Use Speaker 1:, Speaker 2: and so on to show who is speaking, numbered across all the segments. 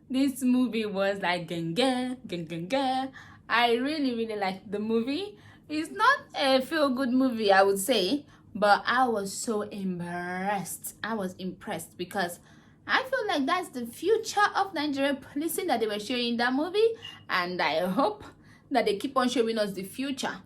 Speaker 1: This movie was like gang. I really liked the movie. It's not a feel-good movie, I would say, but I was so impressed. I was impressed because I feel like that's the future of Nigerian policing that they were showing in that movie, and I hope that they keep on showing us the future.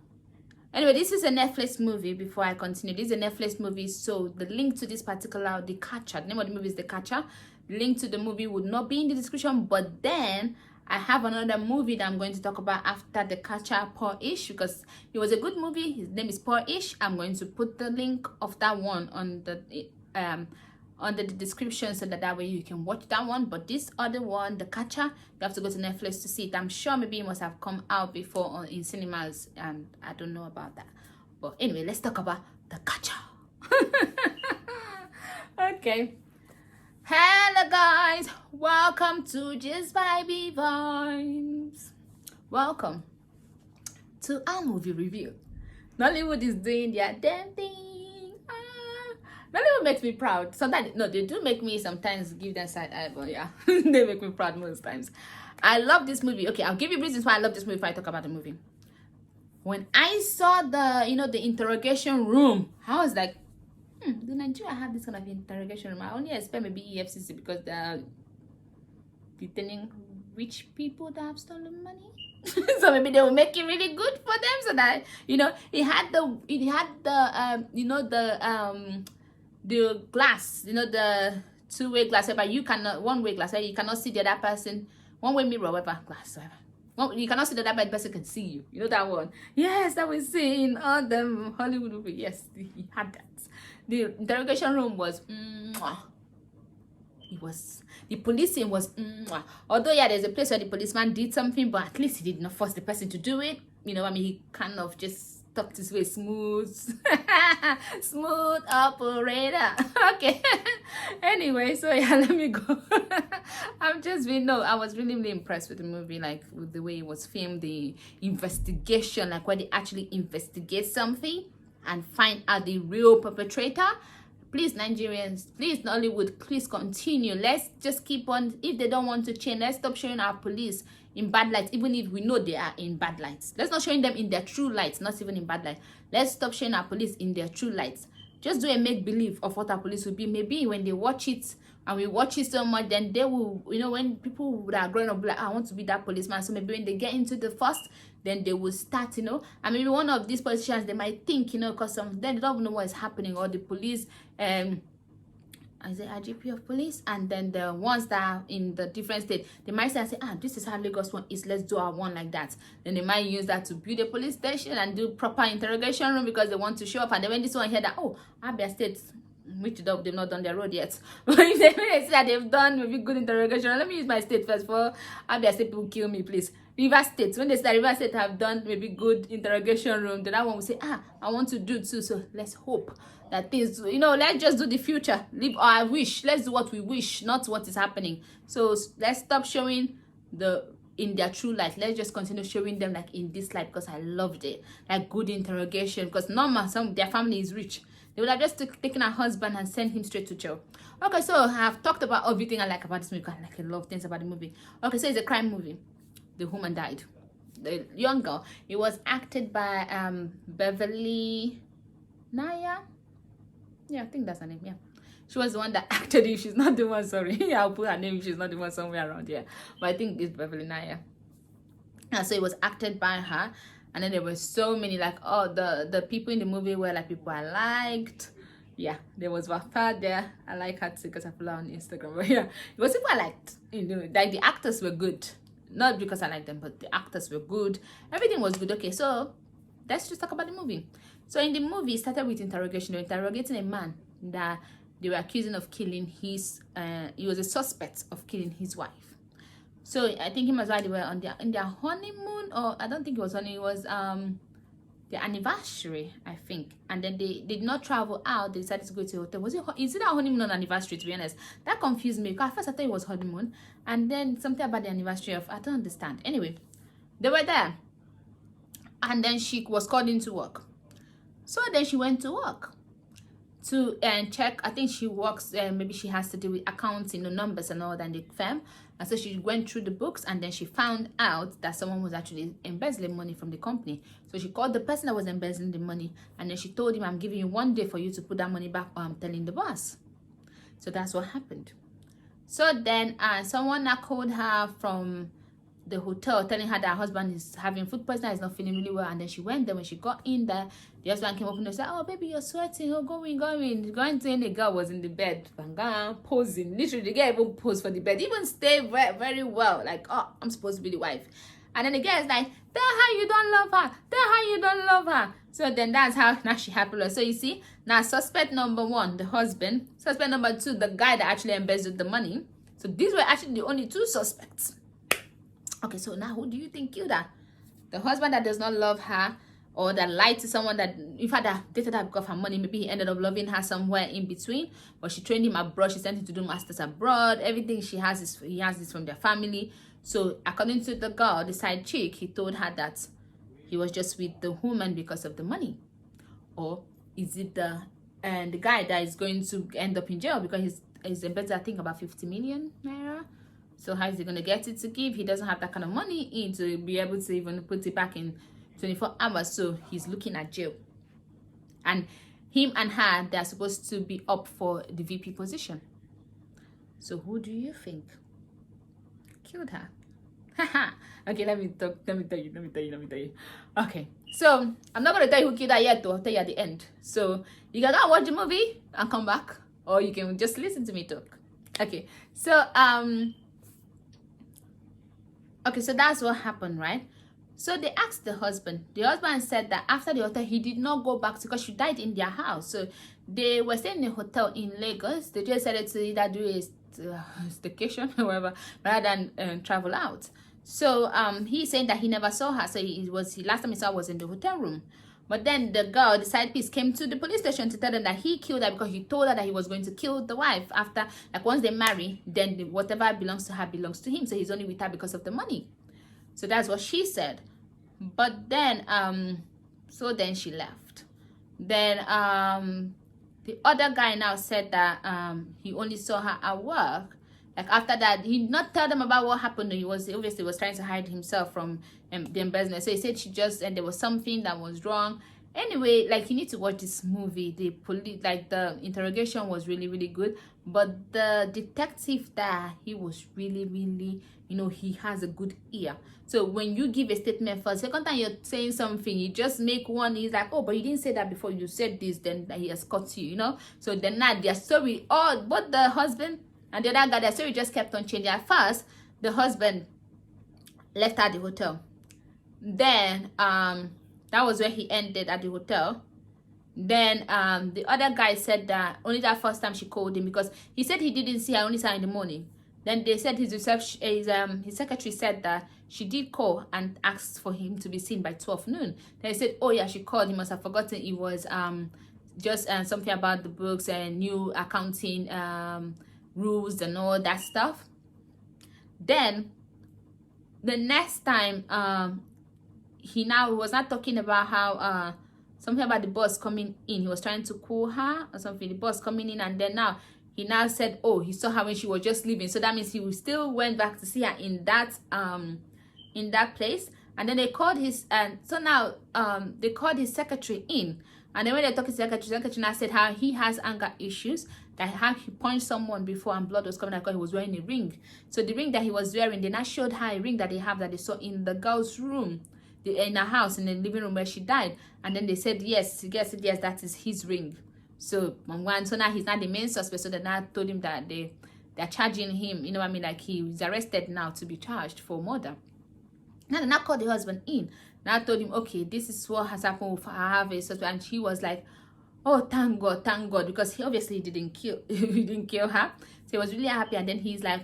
Speaker 1: Anyway, this is a Netflix movie. Before I continue, this is a Netflix movie, so the link to this particular, the Catch.er, the name of the movie is the Catch.er. The link to the movie would not be in the description, but then I have another movie that I'm going to talk about after the Catch.er, Poorish, because it was a good movie. His name is Poorish. I'm going to put the link of that one on the under the description, so that way you can watch that one. But this other one, the Catch.er, you have to go to Netflix to see it. I'm sure maybe it must have come out before in cinemas, and I don't know about that. But anyway, let's talk about the Catch.er. Okay. Hello guys, welcome to Just Vibey Vibes. Welcome to our movie review. Nollywood is doing their damn thing. Nollywood makes me proud. Sometimes, no, they do make me sometimes give them side eye, but yeah, they make me proud most times. I love this movie. Okay, I'll give you reasons why I love this movie before I talk about the movie. When I saw the, the interrogation room, I was like, do Nigeria have this kind of interrogation room? I only expect maybe EFCC, because they're detaining rich people that have stolen money. So maybe they will make it really good for them, so that it had the glass, the two-way glass, but you cannot, one-way glass, you cannot see the other person, one-way mirror, whatever glass, whatever. Well, you cannot see the other person can see you. You know that one? Yes, that we see in all the Hollywood movies. Yes, he had that. The interrogation room was it was, the policing was although yeah, there's a place where the policeman did something, but at least he did not force the person to do it. He kind of just talked his way smooth. Smooth operator. Okay. Anyway, so yeah, let me go. I was really impressed with the movie, like with the way it was filmed, the investigation, like where they actually investigate something and find out the real perpetrator. Please, Nigerians, please, Nollywood, please continue. Let's just keep on. If they don't want to change, let's stop showing our police in bad lights, even if we know they are in bad lights. Let's not showing them in their true lights, not even in bad light. Let's stop showing our police in their true lights. Just do a make-believe of what our police will be. Maybe when they watch it, and we watch it so much, then they will, when people that are growing up, like, I want to be that policeman. So maybe when they get into the force, then they will start, and maybe one of these politicians, they might think, because some then they don't know what is happening, or the police, is it IGP of police, and then the ones that are in the different state, they might say, this is how Lagos one is, let's do our one like that. Then they might use that to build a police station and do proper interrogation room, because they want to show up. And then when this one hear that, Abia State, which they've not done their road yet, but if they say that they've done maybe good interrogation, let me use my state first for Abia State people kill me, please. River State, when they say that River State have done maybe good interrogation room, then that one will say, I want to do too. So let's hope that things, let's just do the future, live our wish, let's do what we wish, not what is happening. So let's stop showing in their true light. Let's just continue showing them like in this light, because I loved it, like good interrogation. Because normal, their family is rich, they would have just taken her husband and sent him straight to jail. Okay, so I have talked about everything I like about this movie. I like a lot of things about the movie. Okay, so it's a crime movie. The woman died, the young girl. It was acted by Beverly, Naya. Yeah, I think that's her name. Yeah, she was the one that acted. If she's not the one, sorry, I'll put her name if she's not the one somewhere around here. But I think it's Beverly Naya. And so it was acted by her. And then there were so many, like, the people in the movie were like people I liked. Yeah, there was Wafa there. I like her too because I follow her on Instagram. But yeah, it was people I liked. Like the actors were good. Not because I like them, but the actors were good. Everything was good. Okay, so let's just talk about the movie. So in the movie, it started with interrogation. They were interrogating a man that they were accusing of killing his, he was a suspect of killing his wife. So I think him as well, they were on their honeymoon, or I don't think it was honeymoon, it was the anniversary, I think. And then they did not travel out. They decided to go to a hotel. Is it a honeymoon or an anniversary, to be honest? That confused me, because at first I thought it was honeymoon, and then something about the anniversary of, I don't understand. Anyway, they were there, and then she was called into work. So then she went to work. to check. I think she works, maybe she has to do with accounting, numbers and all that in the firm. And so she went through the books, and then she found out that someone was actually embezzling money from the company. So she called the person that was embezzling the money, and then she told him, I'm giving you 1 day for you to put that money back, or I'm telling the boss. So that's what happened. So then someone now called her from the hotel, telling her that her husband is having food poisoning, is not feeling really well. And then she went there. When she got in there, the husband came up and said, oh baby, you're sweating, oh going to, and the girl was in the bed posing. Literally, the girl even posed for the bed, even stayed very, very well, like, oh, I'm supposed to be the wife. And then the girl is like, tell her you don't love her, tell her you don't love her. So then that's how now she happy. So you see, now suspect number 1, the husband. Suspect number 2, the guy that actually embezzled the money. So these were actually the only 2 suspects. Okay, so now who do you think killed her? The husband that does not love her, or that lied to someone that, in fact, that dated her because of her money. Maybe he ended up loving her somewhere in between, but she trained him abroad. She sent him to do masters abroad. Everything he has this from their family. So according to the girl, the side chick, he told her that he was just with the woman because of the money. Or is it the guy that is going to end up in jail because he's embezzled, I think, about 50 million naira. So how is he going to get it to give? He doesn't have that kind of money in to be able to even put it back in 24 hours. So he's looking at jail. And him and her, they're supposed to be up for the VP position. So who do you think killed her? Okay, let me tell you. Okay, so I'm not going to tell you who killed her yet, though. I'll tell you at the end. So you can go watch the movie and come back. Or you can just listen to me talk. Okay, so okay, so that's what happened, right? So they asked the husband. The husband said that after the hotel, he did not go back because she died in their house. So they were staying in a hotel in Lagos. They just decided to either do a staycation or whatever, rather than travel out. So he said that he never saw her. So last time he saw her was in the hotel room. But then the girl, the side piece, came to the police station to tell them that he killed her because he told her that he was going to kill the wife after, like, once they marry, then whatever belongs to her belongs to him. So he's only with her because of the money. So that's what she said. But then, so then she left. Then the other guy now said that he only saw her at work. Like after that, he did not tell them about what happened. He obviously was trying to hide himself from the embezzlement. So he said she just, and there was something that was wrong. Anyway, like, you need to watch this movie. The police, like, the interrogation was really, really good. But the detective there, he was really, really, he has a good ear. So when you give a statement first, second time you're saying something, you just make one. He's like, oh, but you didn't say that before. You said this, then he has caught you, So then now their story, both the husband and the other guy, their story just kept on changing. At first, the husband left at the hotel. Then that was where he ended, at the hotel. Then the other guy said that only that first time she called him, because he said he didn't see her, only saw her in the morning. Then they said his secretary said that she did call and asked for him to be seen by 12 noon. Then he said, oh yeah, she called. He must have forgotten it was just something about the books and new accounting rules and all that stuff. Then the next time he was not talking about how something about the boss coming in. He was trying to call her or something, the boss coming in, and then now he now said, oh, he saw her when she was just leaving. So that means he still went back to see her in that place. And then they called his they called his secretary in. And then when they talked to the secretary now said how he has anger issues, that how he punched someone before and blood was coming out because he was wearing a ring. So the ring that he was wearing, they now showed her a ring that they have that they saw in the girl's room, in her house, in the living room where she died. And then they said, yes, that is his ring. So now he's not the main suspect. So they now told him that they're charging him, like he's arrested now to be charged for murder. Now they now called the husband in. Now told him, okay, this is what has happened. I have a suspect. And she was like, oh, thank God, because he obviously didn't kill her. So he was really happy. And then he's like,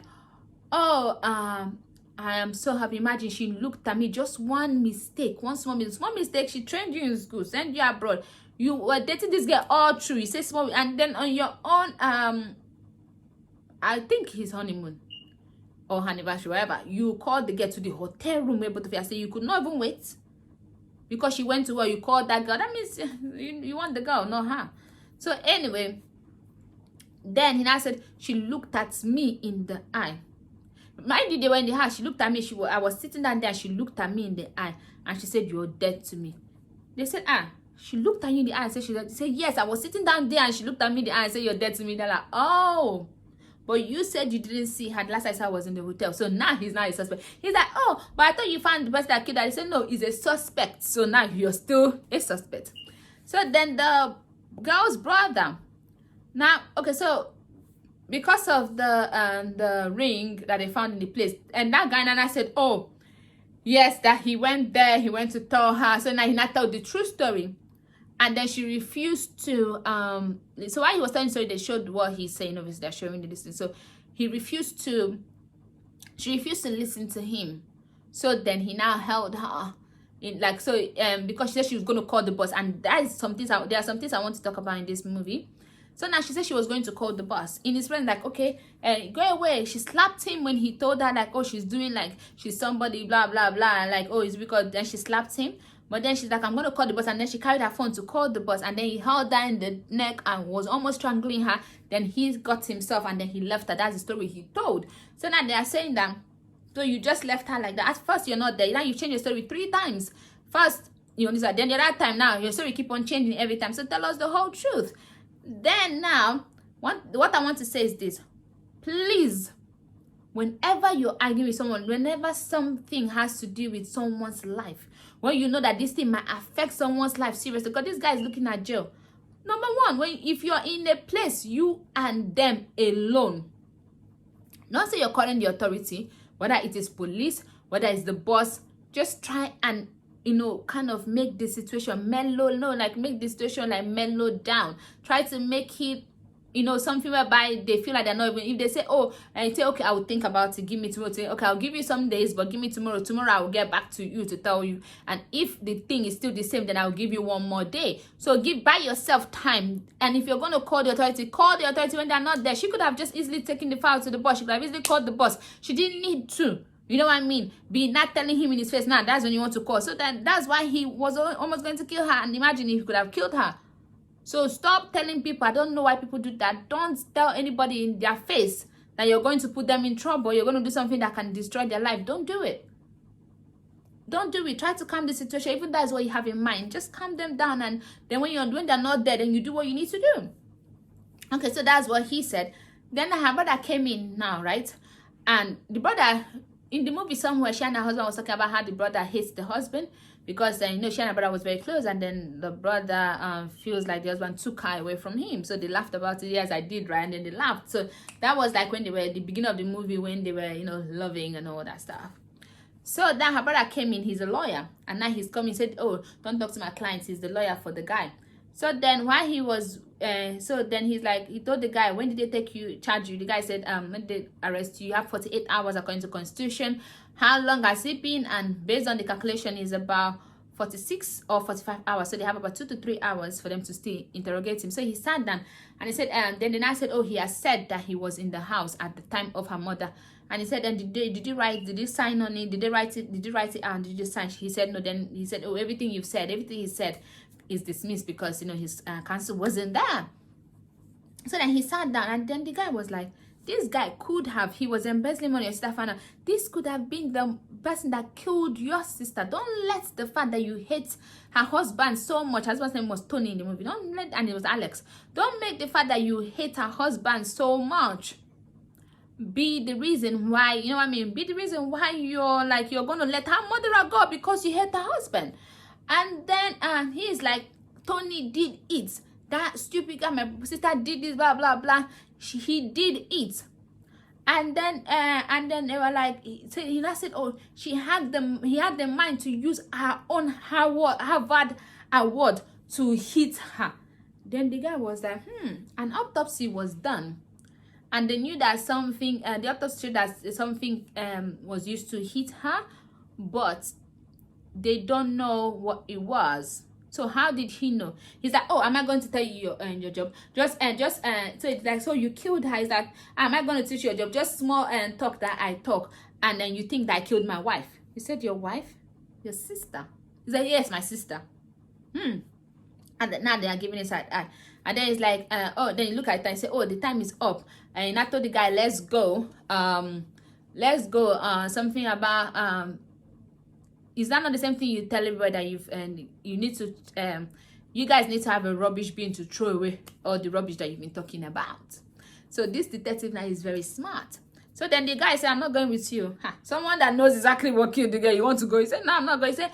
Speaker 1: oh, I am so happy. Imagine she looked at me, just one small mistake. She trained you in school, sent you abroad. You were dating this girl all through. You say small, and then on your own, I think his honeymoon or anniversary, whatever, you called the girl to the hotel room where both of you are saying you could not even wait because she went to her. You called that girl. That means you want the girl, not her. So anyway, then he now said, she looked at me in the eye. Mind you, they were in the house. She looked at me. I was sitting down there. And she looked at me in the eye, and she said, "You're dead to me." They said, she looked at you in the eye and said, she said, yes, I was sitting down there, and she looked at me in the eye and said, "You're dead to me." They're like, oh, but you said you didn't see her. The last I saw was in the hotel. So now he's not a suspect. He's like, oh, but I thought you found the person that killed her. He said, no, he's a suspect. So now you're still a suspect. So then the girl's brother. Now, okay, so because of the ring that they found in the place, and that guy Nana said, oh, yes, that he went there, he went to tell her. So now he not told the true story. And then she refused to, so while he was telling the story, they showed what he's saying, obviously they're showing the distance. So she refused to listen to him. So then he now held her in, like, so, because she said she was going to call the boss. And that is some things, there are some things I want to talk about in this movie. So now she said she was going to call the boss. In his friend, like, okay, go away. She slapped him when he told her, like, oh, she's doing, like, she's somebody, blah, blah, blah. Like, oh, it's because, then she slapped him. But then she's like, I'm going to call the boss. And then she carried her phone to call the boss. And then he held her in the neck and was almost strangling her. Then he got himself and then he left her. That's the story he told. So now they are saying that, so you just left her like that. At first, you're not there. Now you change your story 3 times. First, you know, then the other time now, your story keep on changing every time. So tell us the whole truth. Then now, what I want to say is this. Please, whenever you're arguing with someone, whenever something has to do with someone's life, when you know that this thing might affect someone's life seriously, because this guy is looking at jail. Number one, if you're in a place, you and them alone, not say you're calling the authority, whether it is police, whether it's the boss, just try and, you know, kind of make the situation mellow, make the situation like mellow down. Try to make it, you know, something whereby they feel like they're not even, if they say, oh, and say, okay, I will think about it, give me tomorrow, say, okay, I'll give you some days, but give me tomorrow I will get back to you to tell you. And if the thing is still the same, then I'll give you one more day. So buy yourself time. And if you're going to call the authority when they're not there. She could have just easily taken the file to the boss. She could have easily called the boss. She didn't need to. You know what I mean? Be not telling him in his face, now that's when you want to call. So that's why he was almost going to kill her. And imagine if he could have killed her. So stop telling people. I don't know why people do that. Don't tell anybody in their face that you're going to put them in trouble. You're going to do something that can destroy their life. Don't do it. Don't do it. Try to calm the situation. Even that's what you have in mind. Just calm them down. And then when they're not there, then you do what you need to do. Okay, so that's what he said. Then her brother came in now, right? And the brother, in the movie somewhere, she and her husband was talking about how the brother hates the husband. Because, you know, she and her brother was very close. And then the brother feels like the husband took her away from him. So they laughed about it. Yes, I did, right? And then they laughed. So that was like when they were at the beginning of the movie, when they were, you know, loving and all that stuff. So then her brother came in. He's a lawyer. And now he's coming. He said, oh, don't talk to my clients. He's the lawyer for the guy. So then while he was, so then he's like, he told the guy, when did they charge you? The guy said, when they arrest you, you have 48 hours according to Constitution. How long has it been? And based on the calculation, is about 46 or 45 hours. So they have about 2 to 3 hours for them to still interrogate him. So he sat down and he said, then the guy said, oh, he has said that he was in the house at the time of her murder. And he said, then did you sign on it? Did they write it? Did you write it out? Did you sign? He said, no. Then he said, oh, everything he said is dismissed because, you know, his counsel wasn't there. So then he sat down and then the guy was like, this guy he was embezzling money, your sister found out. This could have been the person that killed your sister. Don't let the fact that you hate her husband so much. Her husband's name was Tony in the movie. And it was Alexx. Don't make the fact that you hate her husband so much be the reason why, you know what I mean? Be the reason why you're going to let her murderer go because you hate her husband. And then he's like, Tony did it. That stupid guy, my sister did this, blah, blah, blah. He did it. And then they were like, so he said, oh, he had the mind to use her own Harvard award to hit her. Then the guy was like, an autopsy was done. And they knew that something, the autopsy showed that something was used to hit her, but they don't know what it was. So how did he know? He's like, oh, am I going to tell you your job? So it's like, so you killed her. He's like, am I going to teach you your job? Just small talk that I talk, and then you think that I killed my wife. He said, your wife? Your sister? He's like, yes, my sister. And now they are giving a side eye. And then it's like, oh, then you look at it and say, oh, the time is up. And I told the guy, let's go. Something about is that not the same thing you tell everybody that you need to you guys need to have a rubbish bin to throw away all the rubbish that you've been talking about. So this detective now is very smart. So then the guy said, I'm not going with you. Someone that knows exactly what killed the girl, you want to go? He said, no, I'm not going. He said,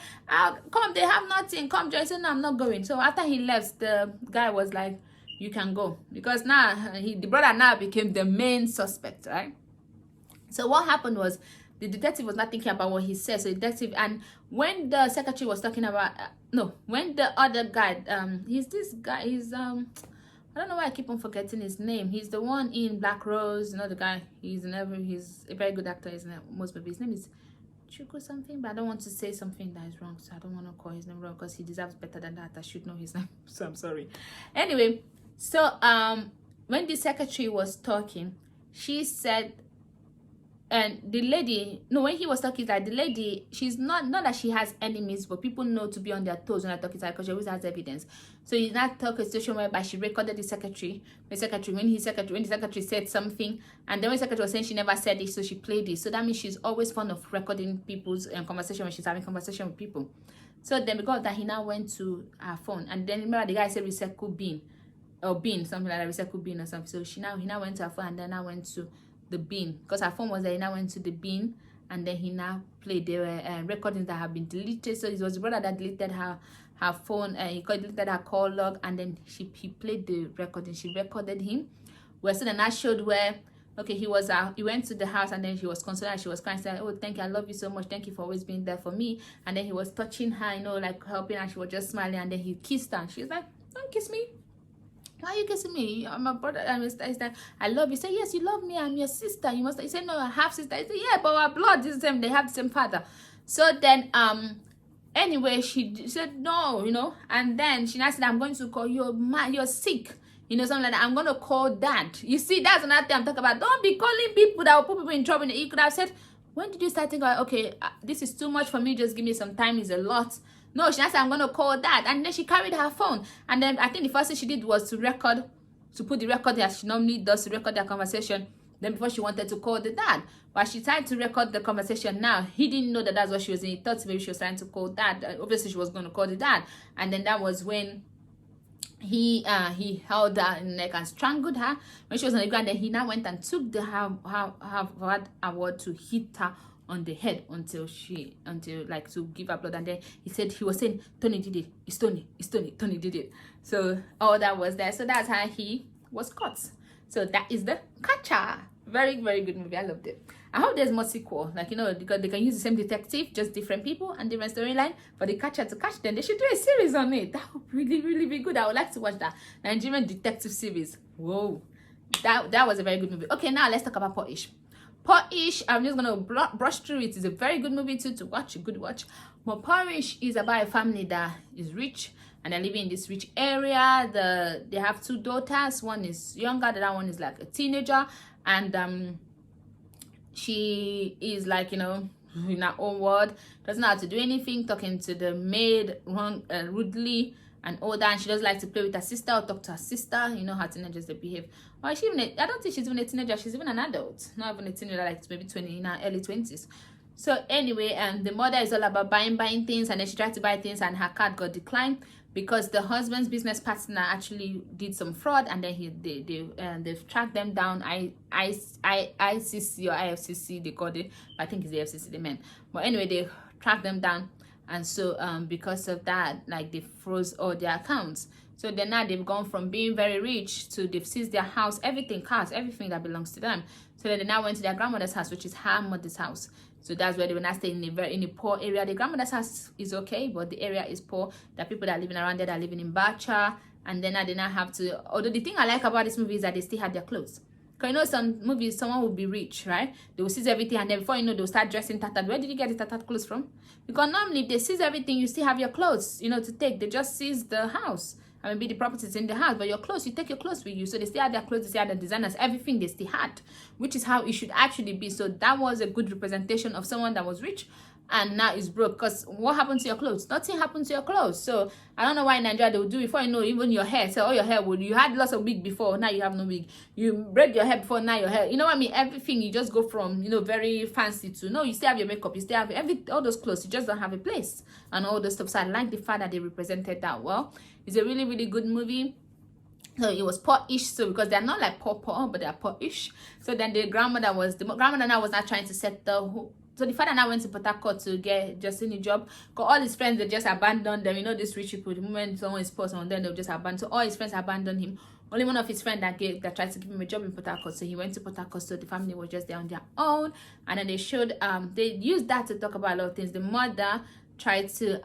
Speaker 1: come, they have nothing. Come, Joy. He said, no, I'm not going. So after he left, the guy was like, you can go. Because now, the brother now became the main suspect, right? So what happened was, the detective was not thinking about what he said. So the detective, and when the secretary was talking about, when the other guy, he's this guy, I don't know why I keep on forgetting his name. He's the one in Black Rose, the guy. He's a very good actor. His name is Chukwujekwu something, but I don't want to say something that is wrong, so I don't want to call his name wrong because he deserves better than that. I should know his name, so I'm sorry. Anyway, so when the secretary was talking, she said, and the lady, when he was talking, like the lady, she's not that she has enemies, but people know to be on their toes when I talk to her because she always has evidence. So he's not talking a situation whereby she recorded the secretary. When the secretary said something, and then when the secretary was saying she never said it, so she played it. So that means she's always fond of recording people's conversation when she's having conversation with people. So then because of that, he now went to her phone, and then remember the guy said recycle bin or bin, something like that, recycle bin or something. So he now went to her phone, and then I went to the bin because her phone was there. He now went to the bin, and then he now played the recordings that have been deleted. So it was the brother that deleted her phone, he deleted her call log, and then he played the recording. She recorded him. Well, so then I showed where he went to the house, and then she was concerned and she was crying, saying, oh, thank you, I love you so much, thank you for always being there for me. And then he was touching her, like helping, and she was just smiling, and then he kissed her, and she was like, don't kiss me. Why are you kissing me? I'm a brother. I love you. Say, yes, you love me. I'm your sister. You must. He said, no, I have sister. I said, yeah, but our blood is the same. They have the same father. So then, anyway, she said, no, and then she now said, I'm going to call you, you're sick. Something like that. I'm going to call dad. You see, that's another thing I'm talking about. Don't be calling people that will put people in trouble. You could have said, when did you start thinking, okay, this is too much for me. Just give me some time. It's a lot. No, she said, I'm going to call dad. And then she carried her phone. And then I think the first thing she did was to put the record as she normally does to record their conversation. Then before she wanted to call the dad. But she tried to record the conversation now. He didn't know that that's what she was in. He thought maybe she was trying to call dad. Obviously, she was going to call the dad. And then that was when he held her in the neck and strangled her. When she was on the ground, then he now went and took the Harvard award to hit her on the head until like to give her blood. And then he was saying Tony did it, it's Tony did it. So all that was there. So that's how he was caught. So that is the Catch.er. Very, very good movie. I loved it. I hope there's more sequel, because they can use the same detective, just different people and different storyline for the Catch.er to catch them. They should do a series on it. That would really, really be good. I would like to watch that Nigerian detective series. Whoa, that was a very good movie. Okay, now let's talk about Poorish. Poorish, I'm just gonna brush through it. It's a very good movie too to watch, a good watch. But Poorish is about a family that is rich and they're living in this rich area. They have two daughters. One is younger, the other one is like a teenager, and she is like, in her own world, doesn't know how to do anything, talking to the maid rudely and all that, and she doesn't like to play with her sister or talk to her sister. How teenagers they behave. Or I don't think she's even a teenager, she's even an adult, not even a teenager, like maybe 20, in her early 20s. So anyway, the mother is all about buying things, and then she tried to buy things and her card got declined because the husband's business partner actually did some fraud, and then they've tracked them down. ICC or IFCC they called it, but I think it's the FCC they meant. But anyway, they tracked them down, and so because of that, like, they froze all their accounts. So then now they've gone from being very rich to they've seized their house, everything, cars, everything that belongs to them. So then they now went to their grandmother's house, which is her mother's house. So that's where they were not staying in a poor area. The grandmother's house is okay, but the area is poor. There are people that are living around there that are living in Bacha, and then they now have to. Although the thing I like about this movie is that they still have their clothes. Because some movies, someone will be rich, right? They will seize everything, and then before they'll start dressing tattered. Where did you get the tattered clothes from? Because normally if they seize everything, you still have your clothes, to take. They just seize the house. I mean, be the properties in the house, but your clothes, you take your clothes with you. So they still had their clothes, they still had the designers, everything they still had, which is how it should actually be. So that was a good representation of someone that was rich, and now it's broke. Because what happened to your clothes? Nothing happened to your clothes. So I don't know why in Nigeria they will do, before you know, even your hair. So all your hair would, you had lots of wig before, now you have no wig. You braid your hair before, now your hair, you know what I mean? Everything, you just go from, you know, very fancy to, no, you still have your makeup, you still have all those clothes, you just don't have a place and all those stuff. So I like the fact that they represented that well. It's a really, really good movie. So it was Poorish, so because they're not like poor, but they're Poorish. So then the grandmother now was not trying to settle. So the father now went to Port Harcourt to get Justin a job. Because all his friends, they just abandoned them. You know, this rich people, the moment someone is poor, someone, then they'll just abandon. So all his friends abandoned him. Only one of his friends that tried to give him a job in Port Harcourt. So he went to Port Harcourt. So the family was just there on their own. And then they used that to talk about a lot of things. The mother tried to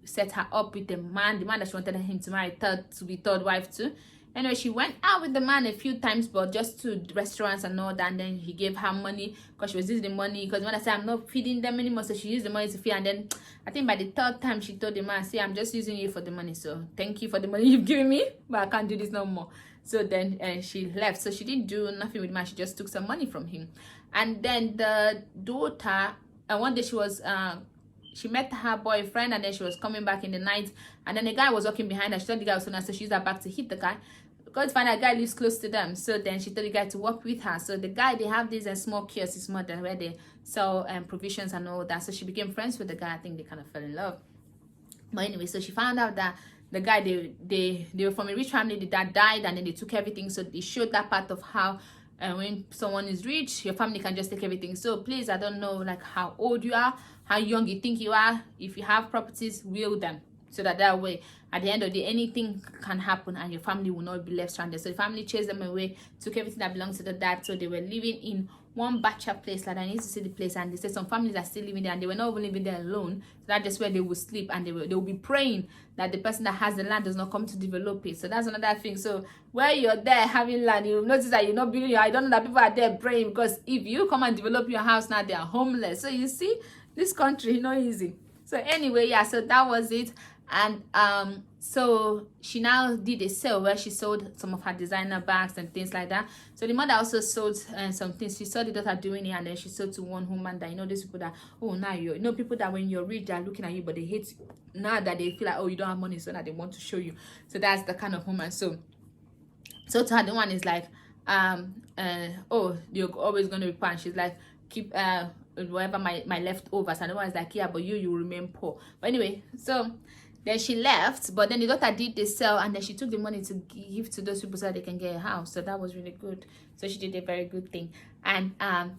Speaker 1: set her up with the man that she wanted him to marry, to be third wife to. Anyway, she went out with the man a few times, but just to restaurants and all that. And then he gave her money because she was using the money. Because when I said, I'm not feeding them anymore, so she used the money to feed. And then I think by the third time, she told the man, say, I'm just using you for the money. So thank you for the money you've given me, but I can't do this no more. So then she left. So she didn't do nothing with the man. She just took some money from him. And then the daughter, one day she met her boyfriend, and then she was coming back in the night, and then the guy was walking behind her. She thought the guy was so nice, so she used her back to hit the guy. Because find a guy lives close to them, so then she told the guy to walk with her. So the guy, they have these small kiosks, his mother, where they sell provisions and all that. So she became friends with the guy. I think they kind of fell in love. But anyway, so she found out that the guy, they were from a rich family. The dad died, and then they took everything. So they showed that part of how when someone is rich, your family can just take everything. So please, I don't know like how old you are, how young you think you are. If you have properties, will them, so that way at the end of the day, anything can happen and your family will not be left stranded. So the family chased them away, took everything that belonged to the dad. So they were living in one bachelor place. Like, I need to see the place, and they said some families are still living there, and they were not even living there alone. So that's just where they would sleep, and they will be praying that the person that has the land does not come to develop it. So that's another thing. So where you're there having land, you notice that you're not building your, I don't know that people are there praying, because if you come and develop your house now, they are homeless. So you see, this country not easy. So anyway, yeah, so that was it. And so she now did a sale where she sold some of her designer bags and things like that. So the mother also sold some things. She saw the daughter doing it, and then she sold to one woman that, you know, these people that, oh, now you know, people that when you're rich, they're looking at you, but they hate you. Now that they feel like, oh, you don't have money, so now they want to show you. So that's the kind of woman. So to her, the one is like, oh, you're always going to be poor. And she's like, keep whatever my leftovers. And the one is like, yeah, but you remain poor. But anyway, so then she left, but then the daughter did the sale, and then she took the money to give to those people so that they can get a house. So that was really good. So she did a very good thing. And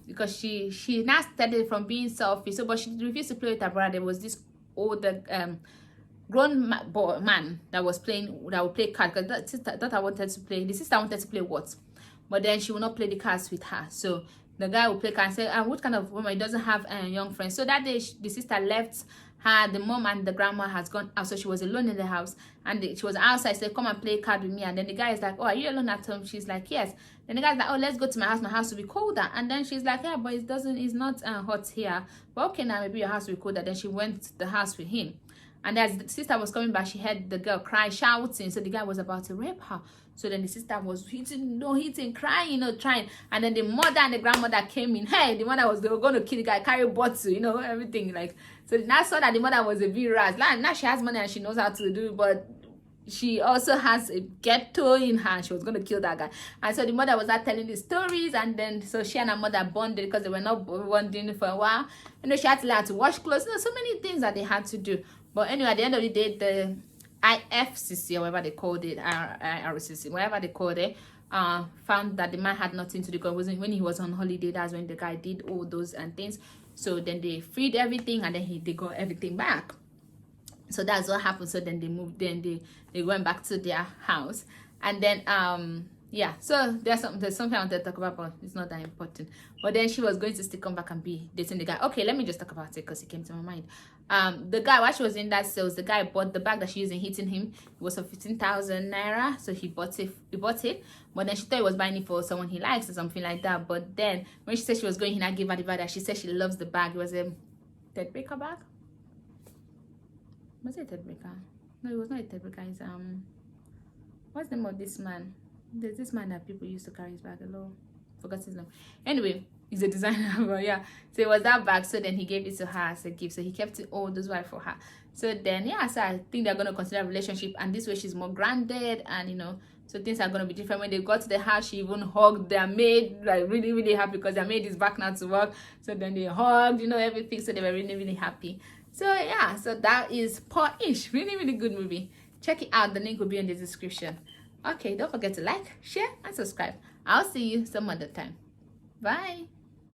Speaker 1: because she now started from being selfish, so but she refused to play with her brother. There was this older grown man that would play cards, because the sister wanted to play what, but then she would not play the cards with her. So the guy would play cards and say, what kind of woman doesn't have young friends? So that day the sister left her, the mom and the grandma has gone out, so she was alone in the house, and she was outside. Said, come and play card with me. And then the guy is like, oh, are you alone at home? She's like, yes. Then the guy's like, oh, let's go to my house will be colder. And then she's like, yeah, but it's not hot here, but okay, now maybe your house will be colder. Then she went to the house with him, and as the sister was coming back, she heard the girl cry, shouting. So the guy was about to rape her. So then the sister was hitting, crying, trying. And then the mother and the grandmother came in. Hey, the mother they were going to kill the guy, carry bottle, everything. Like, so now saw that the mother was a bit ras. Now she has money and she knows how to do it, but she also has a ghetto in her. She was going to kill that guy. And so the mother was not telling the stories. And then, so she and her mother bonded because they were not bonding for a while. She had to learn to wash clothes. So many things that they had to do. But anyway, at the end of the day, the IFCC, or whatever they called it, RCC, whatever they called it, found that the man had nothing to do. Because when he was on holiday, that's when the guy did all those and things. So then they freed everything, and then they got everything back. So that's what happened. So then they moved. Then they went back to their house, and then yeah. So there's something I wanted to talk about, but it's not that important. But then she was going to still come back and be dating the guy. Okay, let me just talk about it because it came to my mind. The guy, while she was in that sales, the guy bought the bag that she used in hitting him. It was for 15,000 naira. So he bought it. But then she thought he was buying it for someone he likes or something like that. But then when she said she was going, he not gave her the bag that she said she loves the bag. It was a Ted Baker bag. Was it a Ted Baker? No, it was not a Ted Baker. It's what's the name of this man? There's this man that people used to carry his bag a lot. Forgot his name. Anyway, He's a designer, but yeah. So it was that bag. So then he gave it to her as a gift. So he kept it all those while for her. So then yeah, so I think they're gonna consider a relationship, and this way she's more grounded, and you know, so things are gonna be different. When they got to the house, she even hugged their maid, like really, really happy because their maid is back now to work. So then they hugged, you know, everything. So they were really, really happy. So yeah, so that is Poorish. Really, really good movie. Check it out. The link will be in the description. Okay, don't forget to like, share, and subscribe. I'll see you some other time. Bye.